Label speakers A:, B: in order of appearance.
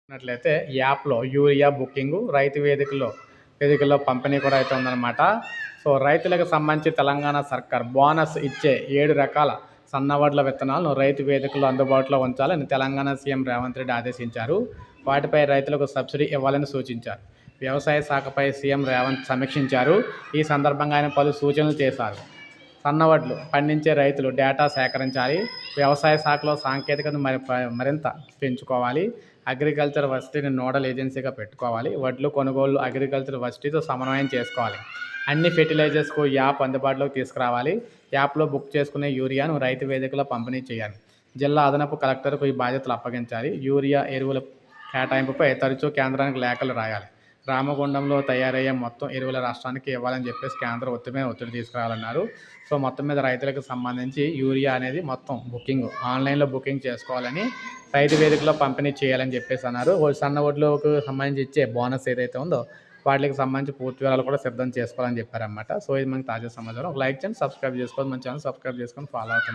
A: చూసుకున్నట్లయితే యాప్‌లో urea booking, రైతు వేదికల్లో పంపిణీ కూడా అయితే ఉందన్నమాట. సో, రైతులకు సంబంధించి తెలంగాణ సర్కార్ బోనస్ ఇచ్చే 7 రకాల సన్నవడ్ల విత్తనాలను రైతు వేదికల్లో అందుబాటులో ఉంచాలని తెలంగాణ సీఎం రేవంత్ రెడ్డి ఆదేశించారు. వాటిపై రైతులకు సబ్సిడీ ఇవ్వాలని సూచించారు. వ్యవసాయ శాఖపై సీఎం రేవంత్ సమీక్షించారు. ఈ సందర్భంగా ఆయన పలు సూచనలు చేశారు. సన్నవడ్లు పండించే రైతులు డేటా సేకరించాలి. వ్యవసాయ శాఖలో సాంకేతికతను మరింత పెంచుకోవాలి. అగ్రికల్చర్ వర్సిటీని నోడల్ ఏజెన్సీగా పెట్టుకోవాలి. వడ్లు కొనుగోళ్లు అగ్రికల్చర్ వర్సిటీతో సమన్వయం చేసుకోవాలి. అన్ని ఫెర్టిలైజర్స్కు యాప్ అందుబాటులోకి తీసుకురావాలి. యాప్లో బుక్ చేసుకునే యూరియాను రైతు వేదికలో పంపిణీ చేయాలి. జిల్లా అదనపు కలెక్టర్కు ఈ బాధ్యతలు అప్పగించాలి. యూరియా ఎరువుల కేటాయింపుపై తరచూ కేంద్రానికి లేఖలు రాయాలి. రామగుండంలో తయారయ్యే మొత్తం ఎరువుల రాష్ట్రానికి ఇవ్వాలని చెప్పేసి కేంద్రం ఒత్తిడి తీసుకురావాలన్నారు. సో, మొత్తం మీద రైతులకు సంబంధించి యూరియా అనేది మొత్తం ఆన్లైన్లో బుకింగ్ చేసుకోవాలని, రైతు వేదికలో పంపిణీ చేయాలని చెప్పేసి అన్నారు. సన్న వడ్లకు సంబంధించి ఇచ్చే బోనస్ ఏదైతే ఉందో వాటికి సంబంధించి పూర్తి వివరాలు కూడా సిద్ధం చేసుకోవాలని చెప్పారన్నమాట. సో, ఇది మనకి తాజా సమాచారం. ఒక లైక్ చేయండి, సబ్స్క్రైబ్ చేసుకోవాలి. మన ఛానల్ సబ్స్క్రైబ్ చేసుకొని ఫాలో అవుతుంది.